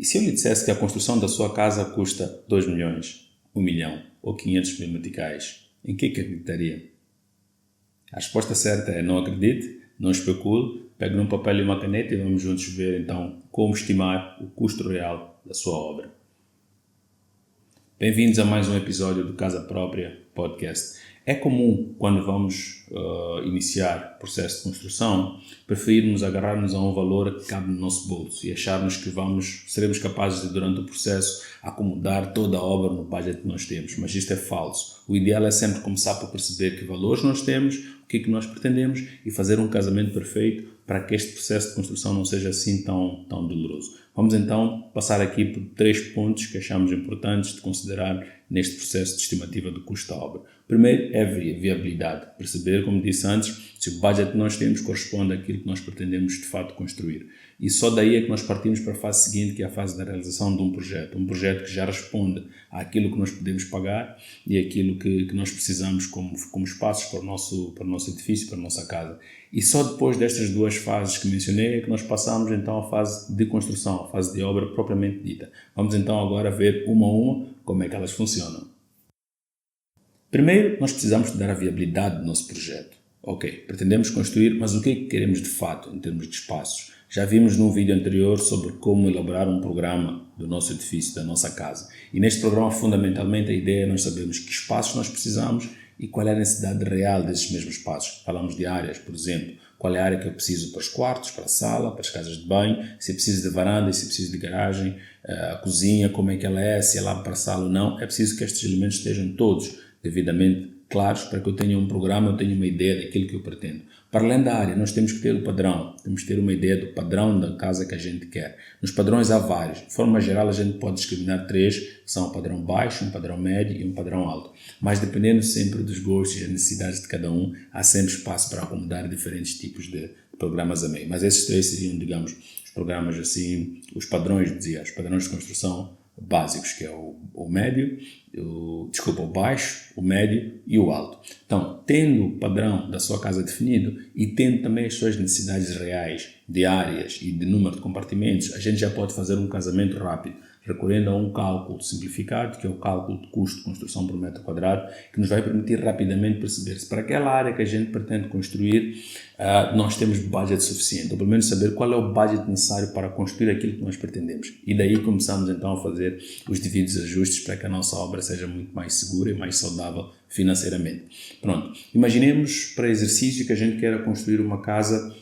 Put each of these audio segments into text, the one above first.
E se eu lhe dissesse que a construção da sua casa custa 2 milhões, 1 milhão ou 500 mil meticais, em que acreditaria? A resposta certa é não acredite, não especule, pegue num papel e uma caneta e vamos juntos ver então como estimar o custo real da sua obra. Bem-vindos a mais um episódio do Casa Própria Podcast. É comum, quando vamos iniciar o processo de construção, preferirmos agarrar-nos a um valor que cabe no nosso bolso e acharmos que seremos capazes de, durante o processo, acomodar toda a obra no budget que nós temos. Mas isto é falso. O ideal é sempre começar por perceber que valores nós temos, o que é que nós pretendemos e fazer um casamento perfeito para que este processo de construção não seja assim tão doloroso. Vamos então passar aqui por 3 pontos que achamos importantes de considerar neste processo de estimativa do custo da obra. Primeiro é a viabilidade, perceber, como disse antes, se o budget que nós temos corresponde àquilo que nós pretendemos de fato construir. E só daí é que nós partimos para a fase seguinte, que é a fase da realização de um projeto que já responde àquilo que nós podemos pagar e àquilo que nós precisamos como espaços para o nosso edifício, para a nossa casa. E só depois destas 2 fases que mencionei é que nós passamos então à fase de construção, à fase de obra propriamente dita. Vamos então agora ver uma a uma como é que elas funcionam. Primeiro, nós precisamos estudar a viabilidade do nosso projeto. Ok, pretendemos construir, mas o que é que queremos de fato em termos de espaços? Já vimos num vídeo anterior sobre como elaborar um programa do nosso edifício, da nossa casa. E neste programa, fundamentalmente, a ideia é nós sabermos que espaços nós precisamos e qual é a necessidade real desses mesmos espaços. Falamos de áreas, por exemplo. Qual é a área que eu preciso para os quartos, para a sala, para as casas de banho, se eu preciso de varanda, se eu preciso de garagem, a cozinha, como é que ela é, se é lá para a sala ou não. É preciso que estes elementos estejam todos devidamente claros para que eu tenha um programa, eu tenha uma ideia daquilo que eu pretendo. Para além da área, nós temos que ter o padrão, temos que ter uma ideia do padrão da casa que a gente quer. Nos padrões há vários. De forma geral, a gente pode discriminar 3, que são um padrão baixo, um padrão médio e um padrão alto. Mas dependendo sempre dos gostos e das necessidades de cada um, há sempre espaço para acomodar diferentes tipos de programas a meio. Mas esses 3 seriam, digamos, os programas assim, os padrões de construção básicos, que é o médio, o baixo, o médio e o alto. Então, tendo o padrão da sua casa definido e tendo também as suas necessidades reais de áreas e de número de compartimentos, a gente já pode fazer um casamento rápido, recorrendo a um cálculo simplificado, que é o cálculo de custo de construção por metro quadrado, que nos vai permitir rapidamente perceber se para aquela área que a gente pretende construir, nós temos budget suficiente, ou pelo menos saber qual é o budget necessário para construir aquilo que nós pretendemos. E daí começamos então a fazer os devidos ajustes para que a nossa obra seja muito mais segura e mais saudável financeiramente. Pronto, imaginemos para exercício que a gente queira construir uma casa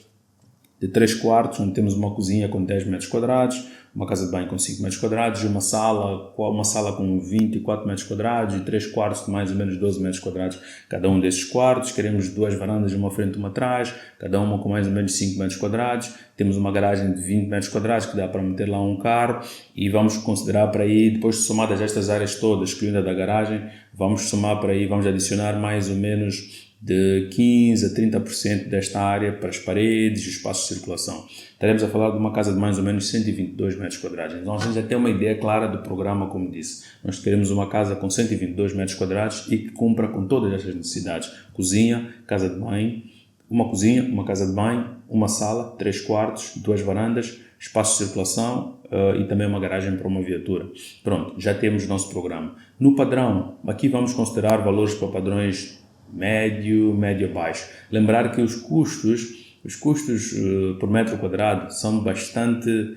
de 3 quartos, onde temos uma cozinha com 10 metros quadrados, uma casa de banho com 5 metros quadrados, uma sala com 24 metros quadrados e 3 quartos com mais ou menos 12 metros quadrados cada um desses quartos. Queremos 2 varandas, uma frente e uma atrás, cada uma com mais ou menos 5 metros quadrados. Temos uma garagem de 20 metros quadrados que dá para meter lá um carro e vamos considerar para aí, depois de somadas estas áreas todas, excluindo a da garagem, vamos somar para aí, vamos adicionar mais ou menos de 15% a 30% desta área para as paredes e os espaços de circulação. Estaremos a falar de uma casa de mais ou menos 122 metros quadrados. Então a gente já tem uma ideia clara do programa, como disse. Nós queremos uma casa com 122 metros quadrados e que cumpra com todas estas necessidades. Cozinha, casa de banho, uma cozinha, uma casa de banho, uma sala, 3 quartos, 2 varandas, espaço de circulação e também uma garagem para uma viatura. Pronto, já temos o nosso programa. No padrão, aqui vamos considerar valores para padrões médio baixo. Lembrar que os custos por metro quadrado são bastante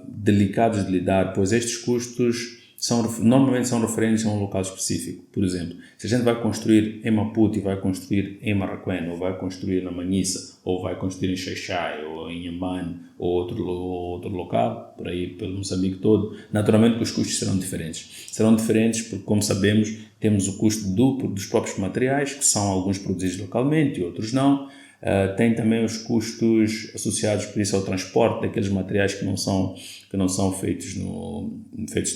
delicados de lidar, pois estes custos normalmente são referentes a um local específico. Por exemplo, se a gente vai construir em Maputo e vai construir em Marraquém, ou vai construir na Manhissa, ou vai construir em Xai-Xai, ou em Inhambane, ou outro local, por aí pelo Moçambique todo, naturalmente que os custos serão diferentes. Serão diferentes porque, como sabemos, temos o custo duplo dos próprios materiais, que são alguns produzidos localmente e outros não. Tem também os custos associados, por isso, ao transporte daqueles materiais que não são feitos no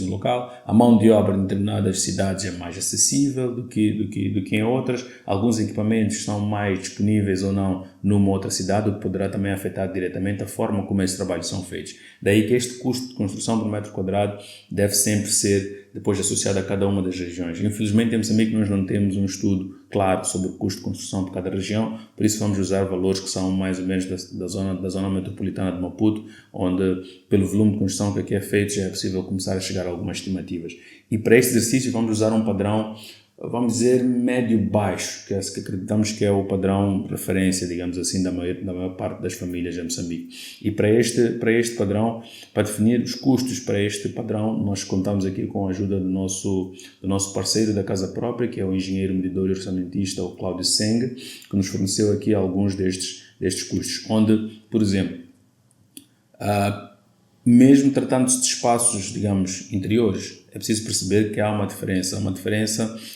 local. A mão de obra em determinadas cidades é mais acessível do que em outras. Alguns equipamentos são mais disponíveis ou não numa outra cidade, o que poderá também afetar diretamente a forma como esses trabalhos são feitos. Daí que este custo de construção por metro quadrado deve sempre ser depois associado a cada uma das regiões. Infelizmente, em Moçambique nós não temos um estudo claro sobre o custo de construção de cada região, por isso vamos usar valores que são mais ou menos da zona metropolitana de Maputo, onde, pelo volume de construção que aqui é feito, já é possível começar a chegar a algumas estimativas. E para este exercício vamos usar um padrão, vamos dizer, médio-baixo, que acreditamos que é o padrão de referência, digamos assim, da maior parte das famílias em Moçambique. E para este padrão, para definir os custos para este padrão, nós contamos aqui com a ajuda do nosso parceiro da casa própria, que é o engenheiro medidor e orçamentista, o Cláudio Seng, que nos forneceu aqui alguns destes custos, onde, por exemplo, mesmo tratando-se de espaços, digamos, interiores, é preciso perceber que há uma diferença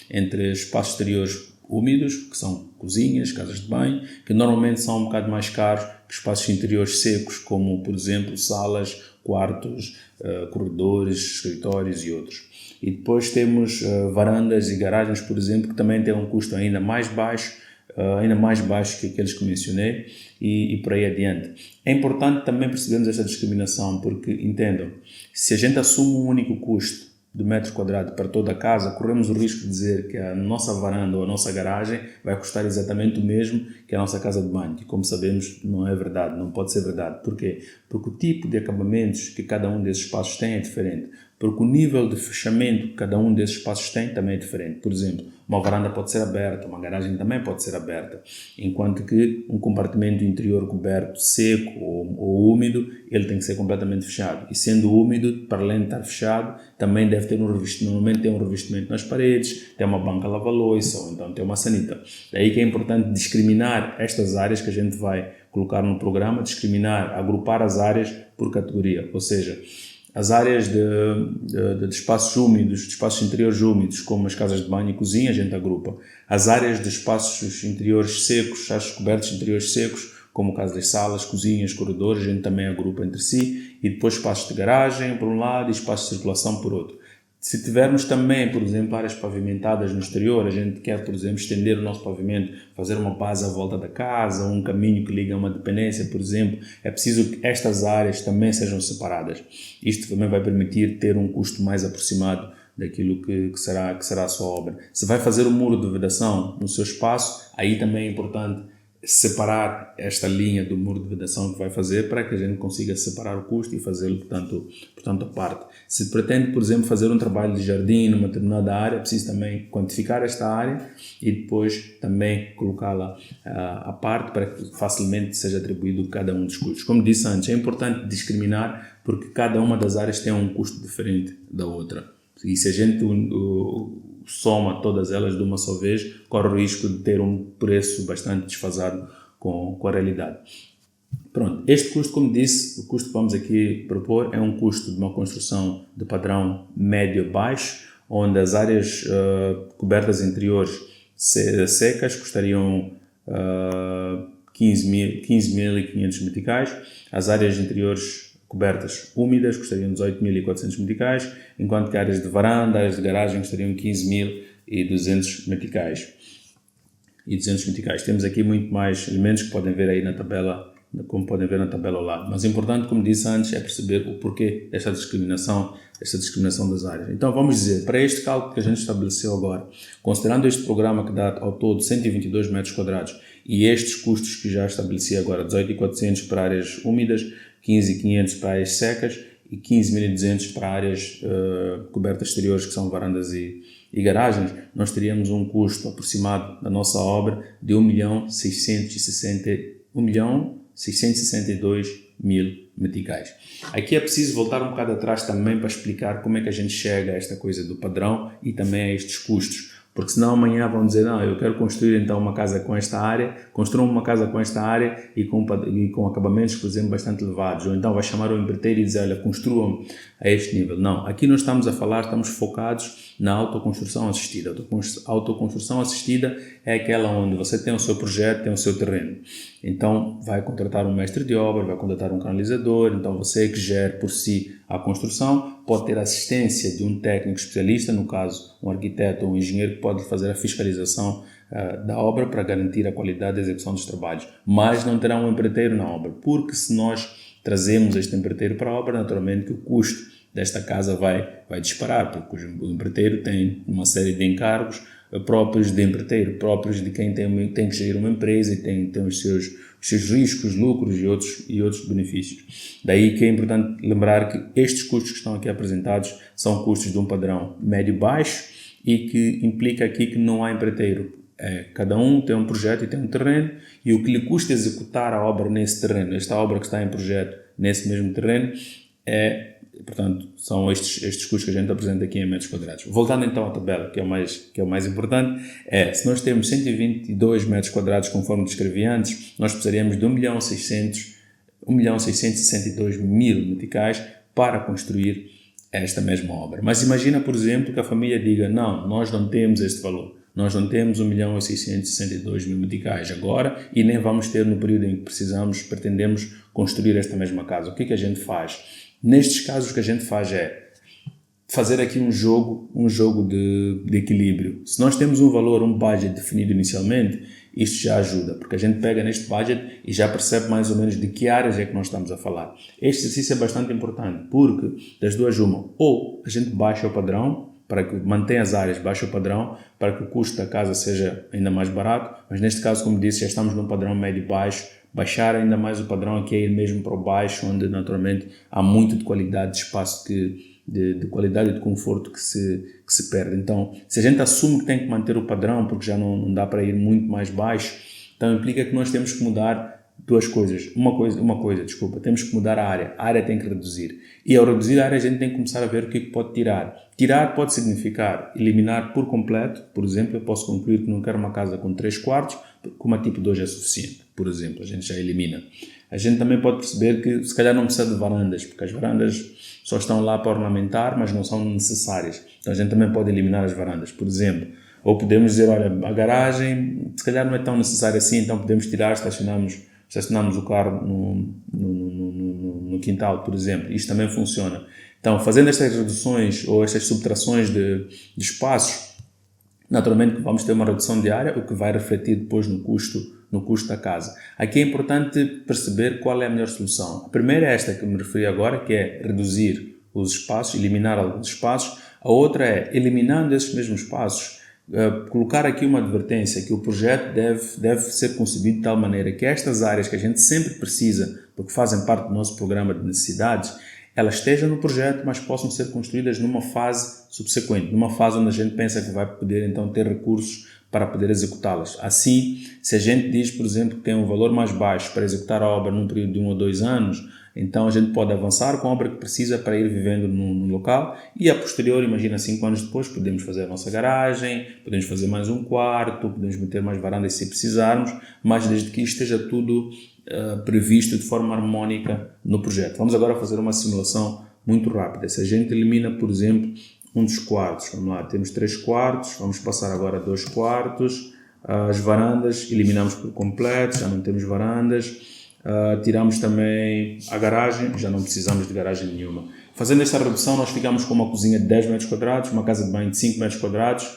entre espaços exteriores úmidos, que são cozinhas, casas de banho, que normalmente são um bocado mais caros que espaços interiores secos, como, por exemplo, salas, quartos, corredores, escritórios e outros. E depois temos varandas e garagens, por exemplo, que também têm um custo ainda mais baixo que aqueles que mencionei e por aí adiante. É importante também percebermos esta discriminação, porque, entendam, se a gente assume um único custo de metro quadrado para toda a casa, corremos o risco de dizer que a nossa varanda ou a nossa garagem vai custar exatamente o mesmo que a nossa casa de banho, e como sabemos não é verdade, não pode ser verdade. Porquê? Porque o tipo de acabamentos que cada um desses espaços tem é diferente, porque o nível de fechamento que cada um desses espaços tem também é diferente. Por exemplo, uma varanda pode ser aberta, uma garagem também pode ser aberta, enquanto que um compartimento interior coberto, seco ou úmido, ele tem que ser completamente fechado. E sendo úmido, para além de estar fechado, também deve ter normalmente tem um revestimento nas paredes, tem uma banca lava-louça ou então tem uma sanita. Daí que é importante discriminar estas áreas que a gente vai colocar no programa, agrupar as áreas por categoria, ou seja, as áreas de espaços úmidos, de espaços interiores úmidos, como as casas de banho e cozinha, a gente agrupa. As áreas de espaços interiores secos, espaços cobertos interiores secos, como o caso das salas, cozinhas, corredores, a gente também agrupa entre si. E depois espaços de garagem por um lado e espaços de circulação por outro. Se tivermos também, por exemplo, áreas pavimentadas no exterior, a gente quer, por exemplo, estender o nosso pavimento, fazer uma base à volta da casa, um caminho que liga a uma dependência, por exemplo, é preciso que estas áreas também sejam separadas. Isto também vai permitir ter um custo mais aproximado daquilo que será a sua obra. Se vai fazer um muro de vedação no seu espaço, aí também é importante separar esta linha do muro de vedação que vai fazer para que a gente consiga separar o custo e fazê-lo, portanto, a parte. Se pretende, por exemplo, fazer um trabalho de jardim numa determinada área, é preciso também quantificar esta área e depois também colocá-la à parte para que facilmente seja atribuído cada um dos custos. Como disse antes, é importante discriminar porque cada uma das áreas tem um custo diferente da outra. E se a gente soma todas elas de uma só vez, corre o risco de ter um preço bastante desfasado com a realidade. Pronto, este custo, como disse, o custo que vamos aqui propor é um custo de uma construção de padrão médio-baixo, onde as áreas cobertas interiores secas custariam 15.500 meticais, as áreas interiores cobertas úmidas custariam 18.400 meticais, enquanto que áreas de varanda, áreas de garagem custariam 15.200 meticais. Temos aqui muito mais elementos que podem ver aí na tabela, como podem ver na tabela ao lado. Mas o importante, como disse antes, é perceber o porquê desta discriminação das áreas. Então vamos dizer, para este cálculo que a gente estabeleceu agora, considerando este programa que dá ao todo 122 metros quadrados e estes custos que já estabeleci agora, 18.400 para áreas úmidas, 15.500 para áreas secas e 15.200 para áreas cobertas exteriores, que são varandas e garagens, nós teríamos um custo aproximado da nossa obra de 1.662.000 meticais. Aqui é preciso voltar um bocado atrás também para explicar como é que a gente chega a esta coisa do padrão e também a estes custos. Porque senão amanhã vão dizer, não, eu quero construir então uma casa com esta área, construam uma casa com esta área e com acabamentos, por exemplo, bastante elevados. Ou então vai chamar o empreiteiro e dizer, olha, construam a este nível. Não, aqui nós estamos focados na autoconstrução assistida. A autoconstrução assistida é aquela onde você tem o seu projeto, tem o seu terreno. Então vai contratar um mestre de obra, vai contratar um canalizador, então você é que gere por si a construção, pode ter assistência de um técnico especialista, no caso um arquiteto ou um engenheiro que pode fazer a fiscalização da obra para garantir a qualidade da execução dos trabalhos, mas não terá um empreiteiro na obra, porque se nós trazemos este empreiteiro para a obra, naturalmente que o custo desta casa vai disparar, porque o empreiteiro tem uma série de encargos próprios de empreiteiro, próprios de quem tem que gerir uma empresa e tem os seus riscos, lucros e outros benefícios. Daí que é importante lembrar que estes custos que estão aqui apresentados são custos de um padrão médio-baixo e que implica aqui que não há empreiteiro. Cada um tem um projeto e tem um terreno, e o que lhe custa executar a obra nesse terreno, esta obra que está em projeto nesse mesmo terreno, portanto, são estes custos que a gente apresenta aqui em metros quadrados. Voltando então à tabela, que é o mais importante, se nós temos 122 metros quadrados, conforme descrevi antes, nós precisaríamos de 1.662.000 meticais para construir esta mesma obra. Mas imagina, por exemplo, que a família diga, não, nós não temos este valor. Nós não temos 1.662.000 meticais agora e nem vamos ter no período em que pretendemos construir esta mesma casa. O que a gente faz? Nestes casos, o que a gente faz é fazer aqui um jogo de equilíbrio. Se nós temos um valor, um budget definido inicialmente, isto já ajuda, porque a gente pega neste budget e já percebe mais ou menos de que áreas é que nós estamos a falar. Este exercício é bastante importante, porque das duas uma, ou a gente baixa o padrão, para que mantenha as áreas, baixa o padrão, para que o custo da casa seja ainda mais barato, mas neste caso, como disse, já estamos num padrão médio-baixo, baixar ainda mais o padrão aqui é ir mesmo para o baixo, onde naturalmente há muito de qualidade de espaço, de qualidade e de conforto que se perde. Então, se a gente assume que tem que manter o padrão, porque já não dá para ir muito mais baixo, então implica que nós temos que mudar duas coisas. Uma coisa, temos que mudar a área tem que reduzir. E ao reduzir a área, a gente tem que começar a ver o que pode tirar. Tirar pode significar eliminar por completo. Por exemplo, eu posso concluir que não quero uma casa com 3 quartos, porque uma tipo 2 é suficiente. Por exemplo, a gente já elimina. A gente também pode perceber que se calhar não precisa de varandas, porque as varandas só estão lá para ornamentar, mas não são necessárias. Então a gente também pode eliminar as varandas, por exemplo. Ou podemos dizer, olha, a garagem se calhar não é tão necessária assim, então podemos tirar, estacionamos o carro no quintal, por exemplo. Isto também funciona. Então, fazendo estas reduções ou estas subtrações de espaços, naturalmente vamos ter uma redução de área, o que vai refletir depois no custo da casa. Aqui é importante perceber qual é a melhor solução. A primeira é esta que me referi agora, que é reduzir os espaços, eliminar alguns espaços. A outra é, eliminando esses mesmos espaços, colocar aqui uma advertência que o projeto deve ser concebido de tal maneira que estas áreas que a gente sempre precisa, porque fazem parte do nosso programa de necessidades, elas estejam no projeto, mas possam ser construídas numa fase subsequente, numa fase onde a gente pensa que vai poder então ter recursos para poder executá-las. Assim, se a gente diz, por exemplo, que tem um valor mais baixo para executar a obra num período de 1 ou 2 anos, então a gente pode avançar com a obra que precisa para ir vivendo no local e a posterior, imagina 5 anos depois, podemos fazer a nossa garagem, podemos fazer mais um quarto, podemos meter mais varandas se precisarmos, mas desde que esteja tudo previsto de forma harmónica no projeto. Vamos agora fazer uma simulação muito rápida. Se a gente elimina, por exemplo, um dos quartos, vamos lá, temos 3 quartos, vamos passar agora a 2 quartos, as varandas eliminamos por completo, já não temos varandas, tiramos também a garagem, já não precisamos de garagem nenhuma. Fazendo esta redução, nós ficamos com uma cozinha de 10 metros quadrados, uma casa de banho de 5 metros quadrados,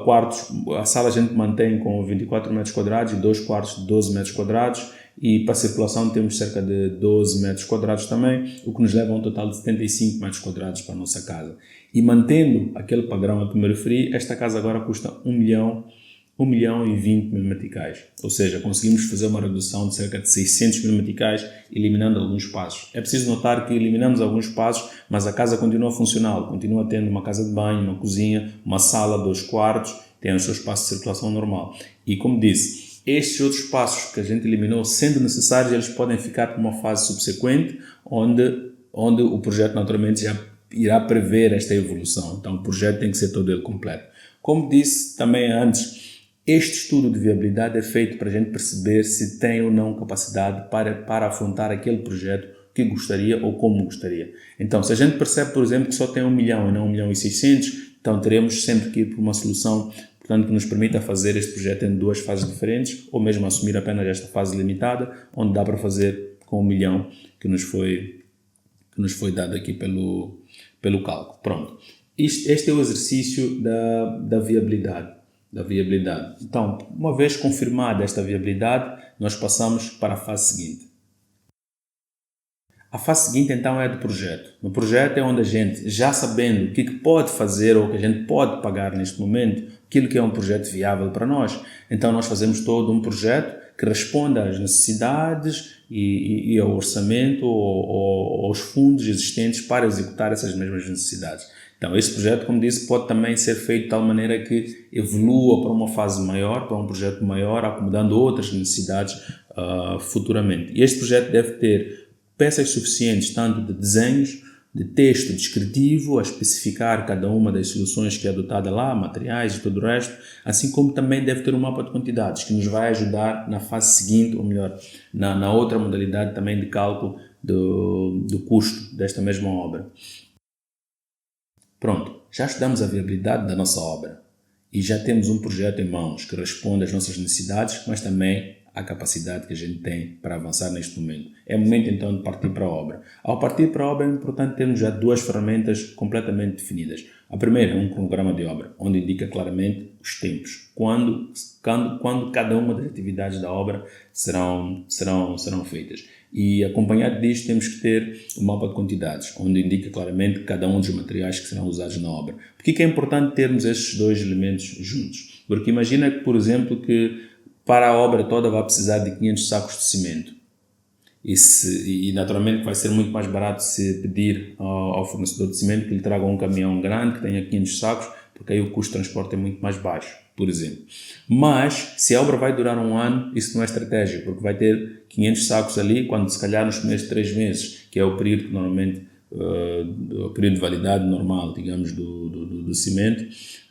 quartos, a sala a gente mantém com 24 metros quadrados e 2 quartos de 12 metros quadrados, e para a circulação temos cerca de 12 metros quadrados também, o que nos leva a um total de 75 metros quadrados para a nossa casa. E mantendo aquele padrão a que me referi, esta casa agora custa 1.020.000 meticais. Ou seja, conseguimos fazer uma redução de cerca de 600.000 meticais, eliminando alguns espaços. É preciso notar que eliminamos alguns espaços, mas a casa continua funcional, continua tendo uma casa de banho, uma cozinha, uma sala, 2 quartos, tem o seu espaço de circulação normal. E como disse, estes outros espaços que a gente eliminou, sendo necessários, eles podem ficar para uma fase subsequente, onde o projeto naturalmente já irá prever esta evolução. Então o projeto tem que ser todo ele completo. Como disse também antes, este estudo de viabilidade é feito para a gente perceber se tem ou não capacidade para afrontar aquele projeto que gostaria ou como gostaria. Então, se a gente percebe, por exemplo, que só tem 1 milhão e não 1.600.000, então teremos sempre que ir por uma solução, portanto, que nos permita fazer este projeto em 2 fases diferentes, ou mesmo assumir apenas esta fase limitada, onde dá para fazer com 1 milhão que nos foi dado aqui pelo cálculo. Pronto. Este é o exercício da viabilidade. Então, uma vez confirmada esta viabilidade, nós passamos para a fase seguinte. A fase seguinte, então, é do projeto. No projeto é onde a gente, já sabendo o que pode fazer ou o que a gente pode pagar neste momento, aquilo que é um projeto viável para nós. Então, nós fazemos todo um projeto que responda às necessidades e ao orçamento ou aos fundos existentes para executar essas mesmas necessidades. Então, esse projeto, como disse, pode também ser feito de tal maneira que evolua para uma fase maior, para um projeto maior, acomodando outras necessidades futuramente. E este projeto deve ter peças suficientes, tanto de desenhos, de texto descritivo, a especificar cada uma das soluções que é adotada lá, materiais e todo o resto, assim como também deve ter um mapa de quantidades, que nos vai ajudar na fase seguinte, ou melhor, na outra modalidade também de cálculo do custo desta mesma obra. Pronto, já estudamos a viabilidade da nossa obra e já temos um projeto em mãos que responde às nossas necessidades, mas também à capacidade que a gente tem para avançar neste momento. É momento então de partir para a obra. Ao partir para a obra é importante termos já duas ferramentas completamente definidas. A primeira é um cronograma de obra, onde indica claramente os tempos, quando cada uma das atividades da obra serão feitas. E acompanhado disto temos que ter o mapa de quantidades, onde indica claramente cada um dos materiais que serão usados na obra. Por que é importante termos estes dois elementos juntos? Porque imagina que, por exemplo, que para a obra toda vai precisar de 500 sacos de cimento. E naturalmente vai ser muito mais barato se pedir ao fornecedor de cimento que lhe traga um caminhão grande que tenha 500 sacos, porque aí o custo de transporte é muito mais baixo, por exemplo. Mas, se a obra vai durar um ano, isso não é estratégia, porque vai ter 500 sacos ali, quando se calhar nos primeiros 3 meses, que é o período que normalmente, o período de validade normal, digamos, do cimento,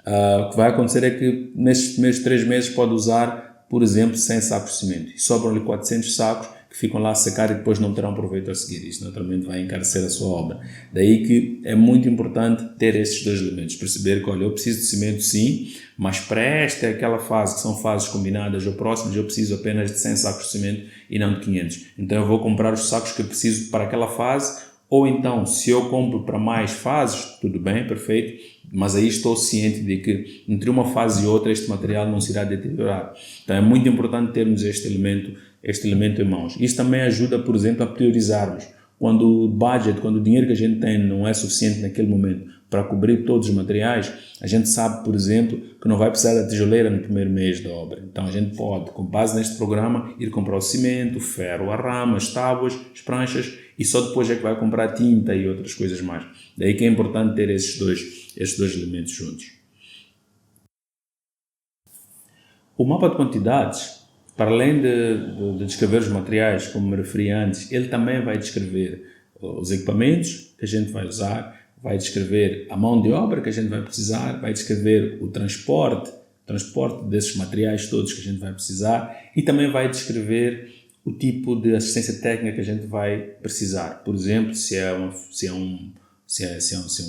o que vai acontecer é que nesses primeiros 3 meses pode usar, por exemplo, 100 sacos de cimento. E sobram-lhe 400 sacos que ficam lá a secar e depois não terão proveito a seguir. Isso naturalmente vai encarecer a sua obra. Daí que é muito importante ter esses dois elementos. Perceber que, olha, eu preciso de cimento sim, mas para esta aquela fase, que são fases combinadas ou próximas, eu preciso apenas de 100 sacos de cimento e não de 500. Então eu vou comprar os sacos que eu preciso para aquela fase, ou então, se eu compro para mais fases, tudo bem, perfeito, mas aí estou ciente de que entre uma fase e outra este material não se irá deteriorar. Então é muito importante termos este elemento em mãos. Isso também ajuda, por exemplo, a priorizarmos. Quando o budget, quando o dinheiro que a gente tem não é suficiente naquele momento para cobrir todos os materiais, a gente sabe, por exemplo, que não vai precisar da tijoleira no primeiro mês da obra. Então a gente pode, com base neste programa, ir comprar o cimento, o ferro, a rama, as tábuas, as pranchas, e só depois é que vai comprar tinta e outras coisas mais. Daí que é importante ter esses dois elementos juntos. O mapa de quantidades, para além de descrever os materiais, como me referi antes, ele também vai descrever os equipamentos que a gente vai usar, vai descrever a mão de obra que a gente vai precisar, vai descrever o transporte desses materiais todos que a gente vai precisar e também vai descrever o tipo de assistência técnica que a gente vai precisar. Por exemplo, se é um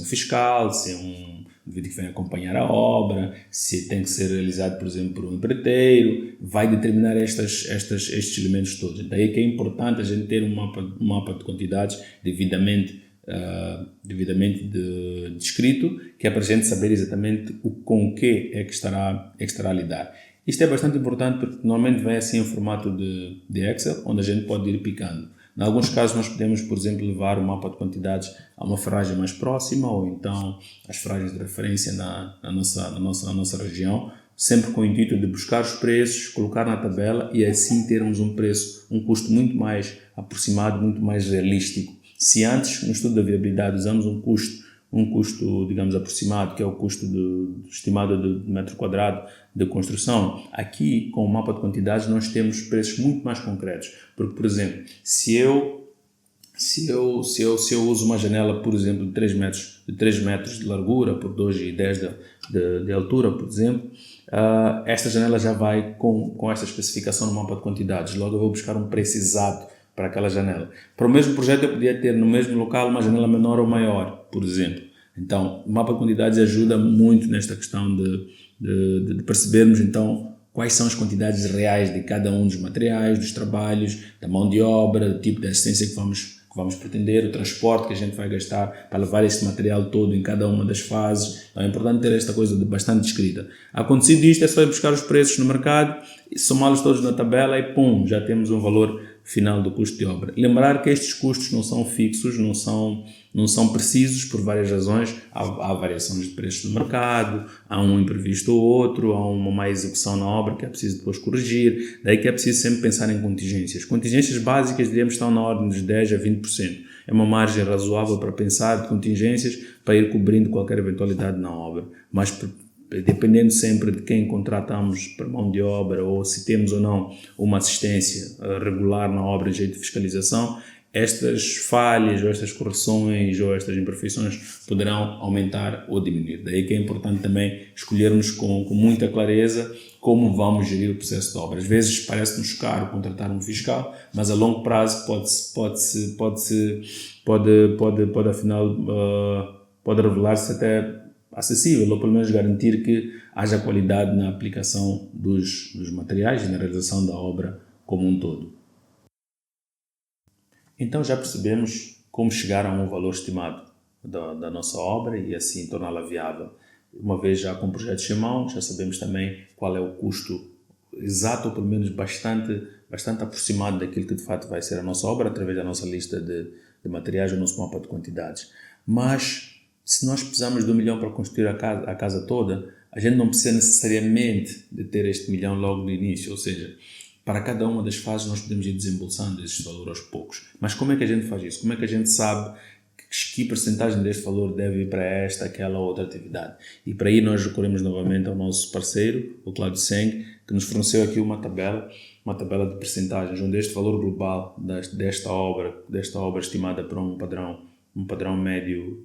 fiscal, se é um indivíduo que vem acompanhar a obra, se tem que ser realizado, por exemplo, por um empreiteiro, vai determinar estes elementos todos. Daí que é importante a gente ter um mapa de quantidades devidamente descrito, que é para a gente saber exatamente com o que é que estará a lidar. Isto é bastante importante porque normalmente vem assim em formato de Excel, onde a gente pode ir picando. Em alguns casos nós podemos, por exemplo, levar o mapa de quantidades a uma ferragem mais próxima ou então as ferragens de referência na nossa região, sempre com o intuito de buscar os preços, colocar na tabela e assim termos um custo muito mais aproximado, muito mais realístico. Se antes, no estudo da viabilidade, usamos um custo, digamos, aproximado, que é o custo estimado de metro quadrado de construção, aqui, com o mapa de quantidades, nós temos preços muito mais concretos. Porque, por exemplo, se eu uso uma janela, por exemplo, de 3 metros de largura por 2,10 de altura, por exemplo, esta janela já vai com esta especificação no mapa de quantidades. Logo eu vou buscar um preço exato para aquela janela. Para o mesmo projeto eu podia ter no mesmo local uma janela menor ou maior, por exemplo. Então, o mapa de quantidades ajuda muito nesta questão de percebermos então quais são as quantidades reais de cada um dos materiais, dos trabalhos, da mão de obra, do tipo de assistência que vamos pretender, o transporte que a gente vai gastar para levar este material todo em cada uma das fases. Então é importante ter esta coisa bastante descrita. Acontecido isto, é só ir buscar os preços no mercado, somá-los todos na tabela e pum, já temos um valor final do custo de obra. Lembrar que estes custos não são fixos, não são precisos por várias razões. Há variações de preços no mercado, há um imprevisto ou outro, há uma má execução na obra que é preciso depois corrigir. Daí que é preciso sempre pensar em contingências. Contingências básicas, diríamos, estão na ordem dos 10% a 20%. É uma margem razoável para pensar de contingências para ir cobrindo qualquer eventualidade na obra. Mas dependendo sempre de quem contratamos para mão de obra ou se temos ou não uma assistência regular na obra em jeito de fiscalização, estas falhas ou estas correções ou estas imperfeições poderão aumentar ou diminuir. Daí que é importante também escolhermos com muita clareza como vamos gerir o processo de obra. Às vezes parece-nos caro contratar um fiscal, mas a longo prazo pode revelar-se até acessível, ou pelo menos garantir que haja qualidade na aplicação dos materiais e na realização da obra como um todo. Então já percebemos como chegar a um valor estimado da nossa obra e assim torná-la viável. Uma vez já com projetos em mão, já sabemos também qual é o custo exato, ou pelo menos bastante aproximado daquilo que de fato vai ser a nossa obra, através da nossa lista de materiais, o nosso mapa de quantidades. Mas se nós precisamos de 1 milhão para construir a casa toda, a gente não precisa necessariamente de ter este 1 milhão logo no início, ou seja, para cada uma das fases nós podemos ir desembolsando esses valores aos poucos. Mas como é que a gente faz isso? Como é que a gente sabe que percentagem deste valor deve ir para esta, aquela ou outra atividade? E para aí nós recorremos novamente ao nosso parceiro, o Cláudio Seng, que nos forneceu aqui uma tabela de percentagens, onde este valor global desta obra estimada para um padrão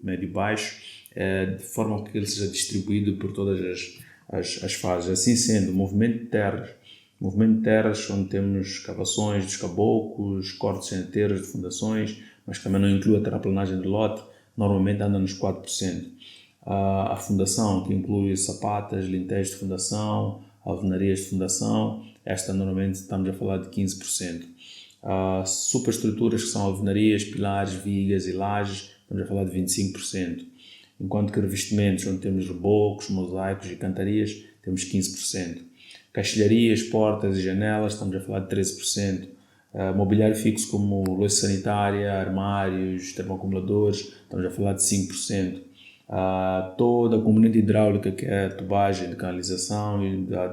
médio-baixo, de forma que ele seja distribuído por todas as fases. Assim sendo, o movimento de terras, onde temos escavações dos caboclos, cortes inteiros de fundações, mas também não inclui a terraplanagem de lote, normalmente anda nos 4%. A fundação, que inclui sapatas, linteiros de fundação, alvenarias de fundação, esta normalmente estamos a falar de 15%. Superestruturas, que são alvenarias, pilares, vigas e lajes, estamos a falar de 25%. Enquanto que revestimentos, onde temos rebocos, mosaicos e cantarias, temos 15%. Caixilharias, portas e janelas, estamos a falar de 13%. Mobiliário fixo como louça sanitária, armários, termoacumuladores, estamos a falar de 5%. Toda a componente hidráulica, que é a tubagem de canalização,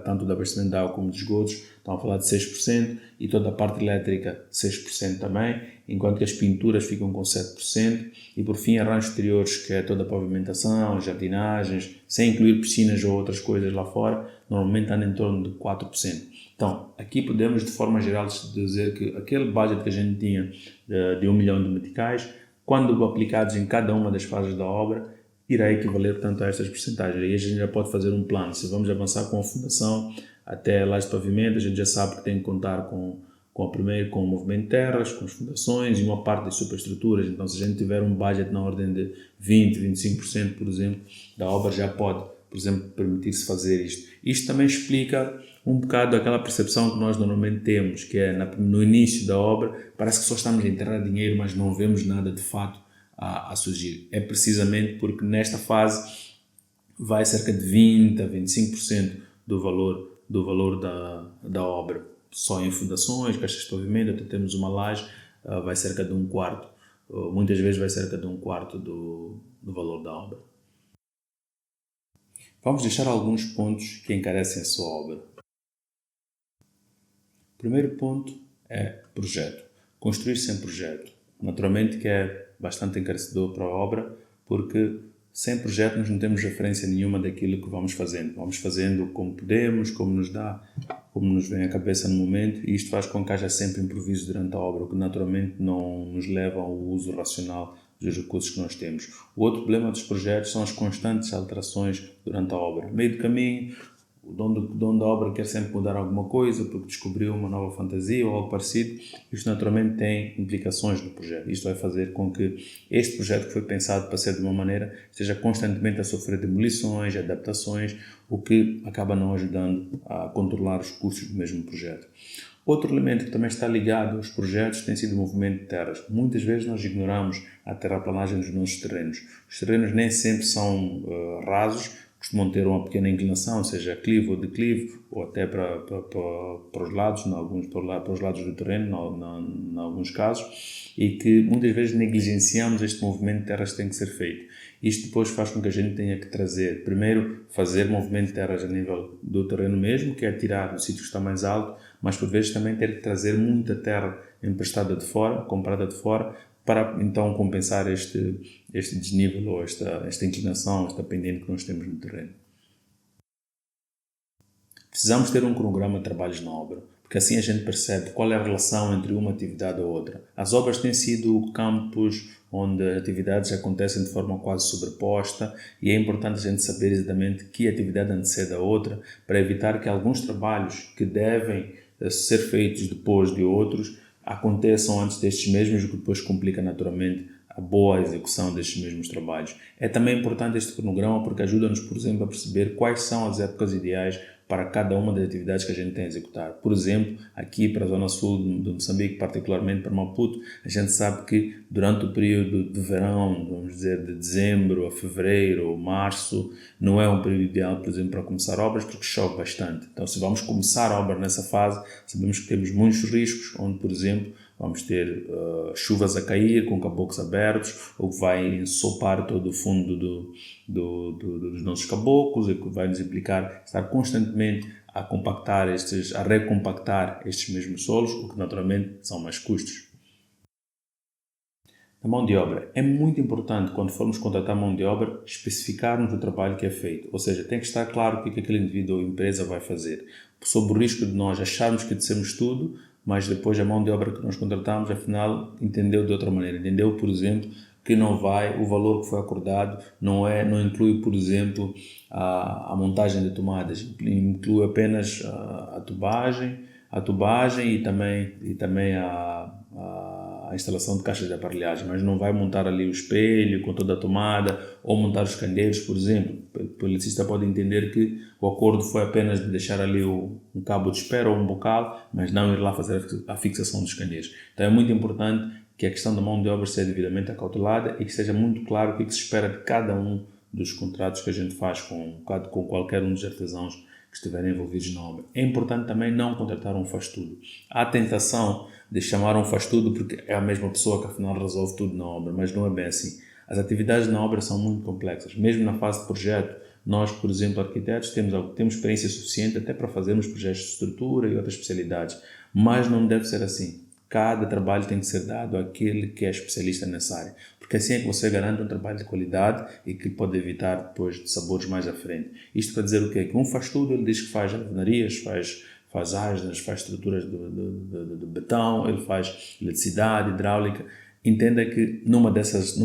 tanto de abastecimento de água como de esgotos, estamos a falar de 6%, e toda a parte elétrica 6% também, enquanto que as pinturas ficam com 7%, e por fim arranjos exteriores, que é toda a pavimentação, jardinagens, sem incluir piscinas ou outras coisas lá fora, normalmente anda em torno de 4%. Então, aqui podemos de forma geral dizer que aquele budget que a gente tinha de 1 milhão de meticais, quando aplicados em cada uma das fases da obra, irá equivaler, portanto, a estas percentagens. Aí a gente já pode fazer um plano. Se vamos avançar com a fundação até laje de pavimento, a gente já sabe que tem que contar com o movimento de terras, com as fundações e uma parte das superestruturas. Então, se a gente tiver um budget na ordem de 20%, 25%, por exemplo, da obra, já pode, por exemplo, permitir-se fazer isto. Isto também explica um bocado aquela percepção que nós normalmente temos, que é no início da obra, parece que só estamos a enterrar dinheiro, mas não vemos nada de fato a surgir. É precisamente porque nesta fase vai cerca de 20% a 25% do valor da obra. Só em fundações, caixas de pavimento, até temos uma laje, vai cerca de 1/4. Muitas vezes vai cerca de 1/4 do valor da obra. Vamos deixar alguns pontos que encarecem a sua obra. O primeiro ponto é projeto. Construir sem projeto. Naturalmente que é bastante encarecedor para a obra, porque sem projeto nós não temos referência nenhuma daquilo que vamos fazendo. Vamos fazendo como podemos, como nos vem à cabeça no momento, e isto faz com que haja sempre improviso durante a obra, o que naturalmente não nos leva ao uso racional dos recursos que nós temos. O outro problema dos projetos são as constantes alterações durante a obra. No meio do caminho, o dono da obra quer sempre mudar alguma coisa porque descobriu uma nova fantasia ou algo parecido. Isto naturalmente tem implicações no projeto. Isto vai fazer com que este projeto que foi pensado para ser de uma maneira esteja constantemente a sofrer demolições, adaptações, o que acaba não ajudando a controlar os custos do mesmo projeto. Outro elemento que também está ligado aos projetos tem sido o movimento de terras. Muitas vezes nós ignoramos a terraplanagem dos nossos terrenos. Os terrenos nem sempre são rasos, costumam ter uma pequena inclinação, seja clive ou declive, ou até para os lados, para os lados do terreno, em alguns casos, e que muitas vezes negligenciamos este movimento de terras que tem que ser feito. Isto depois faz com que a gente tenha que trazer, primeiro, fazer movimento de terras a nível do terreno mesmo, que é tirar do sítio que está mais alto, mas por vezes também ter que trazer muita terra emprestada de fora, comprada de fora, para então compensar este desnível ou esta inclinação, esta pendente que nós temos no terreno. Precisamos ter um cronograma de trabalhos na obra, porque assim a gente percebe qual é a relação entre uma atividade e outra. As obras têm sido campos onde atividades acontecem de forma quase sobreposta e é importante a gente saber exatamente que atividade antecede a outra para evitar que alguns trabalhos que devem ser feitos depois de outros aconteçam antes destes mesmos, o que depois complica naturalmente a boa execução destes mesmos trabalhos. É também importante este cronograma porque ajuda-nos, por exemplo, a perceber quais são as épocas ideais para cada uma das atividades que a gente tem a executar. Por exemplo, aqui para a zona sul de Moçambique, particularmente para Maputo, a gente sabe que durante o período de verão, vamos dizer de dezembro a fevereiro ou março, não é um período ideal, por exemplo, para começar obras porque chove bastante. Então, se vamos começar a obra nessa fase, sabemos que temos muitos riscos, onde, por exemplo, vamos ter chuvas a cair com caboclos abertos, ou que vai ensopar todo o fundo dos nossos caboclos, e que vai nos implicar estar constantemente a recompactar estes mesmos solos, o que naturalmente são mais custos. A mão de obra. É muito importante, quando formos contratar mão de obra, especificarmos o trabalho que é feito. Ou seja, tem que estar claro o que aquele indivíduo ou empresa vai fazer. Sob o risco de nós acharmos que dissemos tudo, mas depois a mão de obra que nós contratamos, afinal, entendeu de outra maneira. Entendeu, por exemplo, que o valor que foi acordado não inclui, por exemplo, a montagem de tomadas, inclui apenas a tubagem e também a instalação de caixas de aparelhagem, mas não vai montar ali o espelho com toda a tomada ou montar os candeeiros, por exemplo. O eletricista pode entender que o acordo foi apenas de deixar ali um cabo de espera ou um bocal, mas não ir lá fazer a fixação dos candeeiros. Então é muito importante que a questão da mão de obra seja devidamente acautelada e que seja muito claro o que se espera de cada um dos contratos que a gente faz com qualquer um dos artesãos que estiverem envolvidos na obra. É importante também não contratar um faz-tudo. Há a tentação de chamar um faz-tudo porque é a mesma pessoa que afinal resolve tudo na obra, mas não é bem assim. As atividades na obra são muito complexas. Mesmo na fase de projeto, nós, por exemplo, arquitetos, temos experiência suficiente até para fazermos projetos de estrutura e outras especialidades, mas não deve ser assim. Cada trabalho tem que ser dado àquele que é especialista nessa área, porque assim é que você garante um trabalho de qualidade e que pode evitar depois de sabores mais à frente. Isto para dizer o quê? Que um faz tudo, ele diz que faz alvenarias, faz asnas, faz estruturas de betão, ele faz eletricidade, hidráulica. Entenda que numa dessas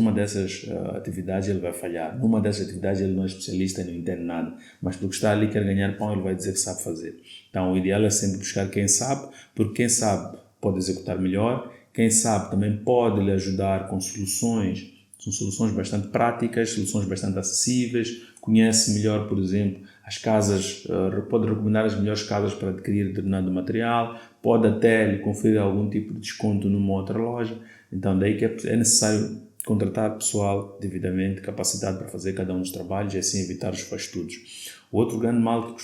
atividades ele vai falhar, numa dessas atividades ele não é especialista e não entende nada, mas porque está ali e quer ganhar pão, ele vai dizer que sabe fazer. Então o ideal é sempre buscar quem sabe, porque quem sabe pode executar melhor, quem sabe também pode lhe ajudar com soluções, são soluções bastante práticas, soluções bastante acessíveis, conhece melhor, por exemplo, as casas, pode recomendar as melhores casas para adquirir determinado material, pode até lhe conferir algum tipo de desconto numa outra loja. Então daí que é necessário contratar pessoal devidamente capacitado para fazer cada um dos trabalhos e assim evitar os faz-tudos. O outro grande mal que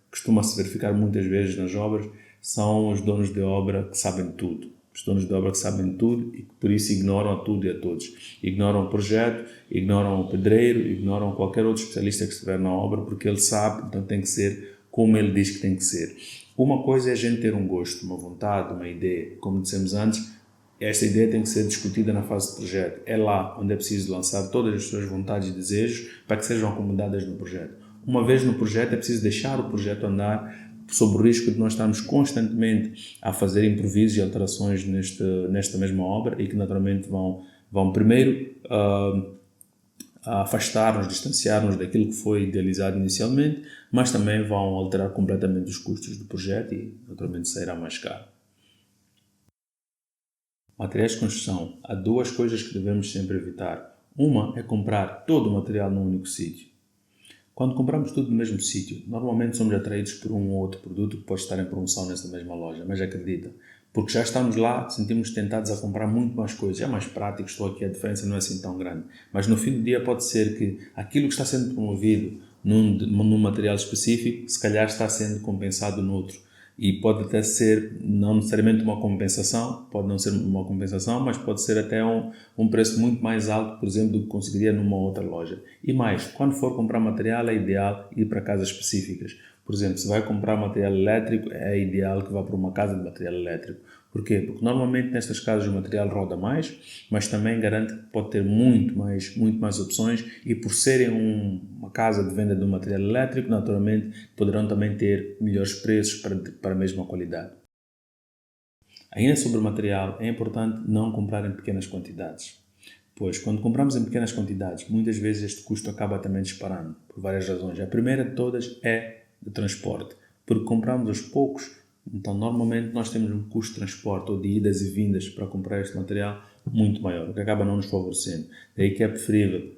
costuma-se verificar muitas vezes nas obras são os donos de obra que sabem tudo. Os donos de obra que sabem tudo e que por isso ignoram a tudo e a todos. Ignoram o projeto, ignoram o pedreiro, ignoram qualquer outro especialista que estiver na obra porque ele sabe, então tem que ser como ele diz que tem que ser. Uma coisa é a gente ter um gosto, uma vontade, uma ideia. Como dissemos antes, esta ideia tem que ser discutida na fase de projeto. É lá onde é preciso lançar todas as suas vontades e desejos para que sejam acomodadas no projeto. Uma vez no projeto, é preciso deixar o projeto andar sob o risco de nós estarmos constantemente a fazer improvisos e alterações nesta mesma obra e que naturalmente vão primeiro a afastar-nos, distanciar-nos daquilo que foi idealizado inicialmente, mas também vão alterar completamente os custos do projeto e naturalmente sairá mais caro. Materiais de construção. Há duas coisas que devemos sempre evitar. Uma é comprar todo o material num único sítio. Quando compramos tudo no mesmo sítio, normalmente somos atraídos por um ou outro produto que pode estar em promoção nessa mesma loja, mas acredita, porque já estamos lá, sentimos tentados a comprar muito mais coisas, é mais prático, estou aqui, a diferença não é assim tão grande. Mas no fim do dia pode ser que aquilo que está sendo promovido num material específico, se calhar está sendo compensado noutro. E pode até ser, não necessariamente uma compensação, pode não ser uma compensação, mas pode ser até um preço muito mais alto, por exemplo, do que conseguiria numa outra loja. E mais, quando for comprar material, é ideal ir para casas específicas. Por exemplo, se vai comprar material elétrico, é ideal que vá para uma casa de material elétrico. Porquê? Porque normalmente nestas casas o material roda mais, mas também garante que pode ter muito mais opções e por serem uma casa de venda de um material elétrico, naturalmente poderão também ter melhores preços para a mesma qualidade. Ainda sobre o material, é importante não comprar em pequenas quantidades. Pois, quando compramos em pequenas quantidades, muitas vezes este custo acaba também disparando, por várias razões. A primeira de todas é de transporte, porque compramos aos poucos, então normalmente nós temos um custo de transporte ou de idas e vindas para comprar este material muito maior, o que acaba não nos favorecendo. Daí que é preferível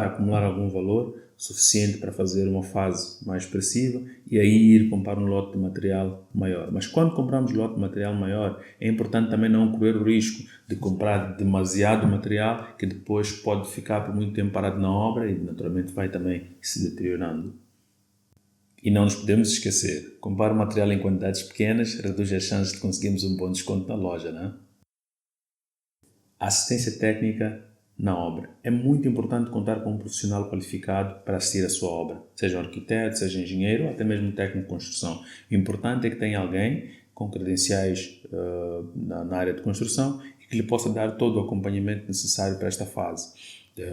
acumular algum valor suficiente para fazer uma fase mais expressiva e aí ir comprar um lote de material maior. Mas quando compramos lote de material maior, é importante também não correr o risco de comprar demasiado material que depois pode ficar por muito tempo parado na obra e naturalmente vai também se deteriorando. E não nos podemos esquecer, comprar o material em quantidades pequenas reduz as chances de conseguirmos um bom desconto na loja, não é? A assistência técnica na obra. É muito importante contar com um profissional qualificado para assistir a sua obra, seja um arquiteto, seja engenheiro ou até mesmo técnico de construção. O importante é que tenha alguém com credenciais na área de construção e que lhe possa dar todo o acompanhamento necessário para esta fase,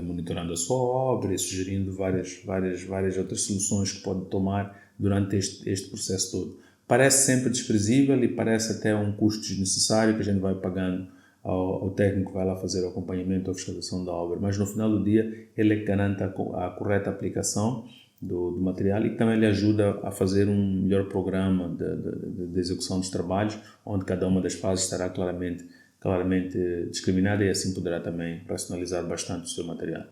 monitorando a sua obra e sugerindo várias outras soluções que pode tomar durante este processo todo. Parece sempre desprezível e parece até um custo desnecessário que a gente vai pagando ao técnico que vai lá fazer o acompanhamento ou fiscalização da obra, mas no final do dia ele é que garante a correta aplicação do material e também lhe ajuda a fazer um melhor programa de execução dos trabalhos, onde cada uma das fases estará claramente discriminada e assim poderá também racionalizar bastante o seu material.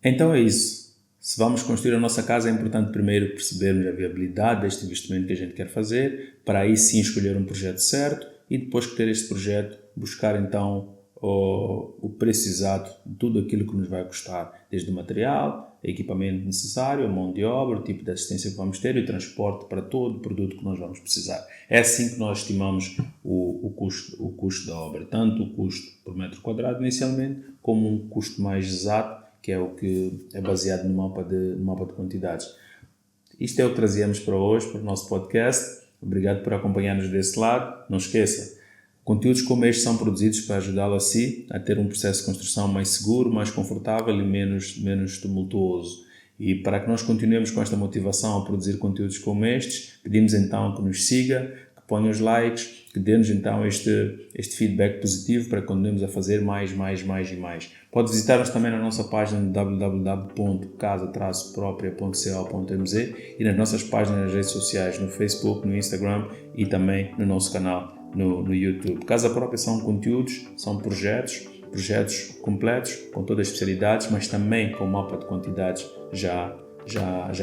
Então é isso. Se vamos construir a nossa casa, é importante primeiro percebermos a viabilidade deste investimento que a gente quer fazer, para aí sim escolher um projeto certo e depois que ter este projeto, buscar então o preço exato de tudo aquilo que nos vai custar, desde o material, equipamento necessário, a mão de obra, o tipo de assistência que vamos ter e o transporte para todo o produto que nós vamos precisar. É assim que nós estimamos o custo da obra, tanto o custo por metro quadrado inicialmente, como um custo mais exato, que é o que é baseado no mapa de quantidades. Isto é o que trazíamos para hoje, para o nosso podcast. Obrigado por acompanhar-nos desse lado. Não esqueça, conteúdos como este são produzidos para ajudá-lo a si a ter um processo de construção mais seguro, mais confortável e menos tumultuoso. E para que nós continuemos com esta motivação a produzir conteúdos como estes, pedimos então que nos siga, que ponha os likes, que dê-nos então este feedback positivo para que continuemos a fazer mais e mais. Pode visitar-nos também na nossa página www.casa-propria.co.mz e nas nossas páginas nas redes sociais, no Facebook, no Instagram e também no nosso canal no YouTube. Casa Própria são conteúdos, são projetos completos, com todas as especialidades, mas também com mapa de quantidades já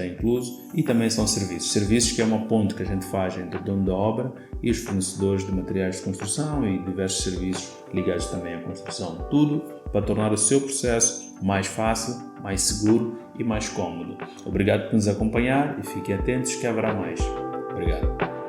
incluso, e também são serviços que é uma ponte que a gente faz entre o dono da obra e os fornecedores de materiais de construção e diversos serviços ligados também à construção. Tudo para tornar o seu processo mais fácil, mais seguro e mais cômodo. Obrigado por nos acompanhar e fiquem atentos que haverá mais. Obrigado.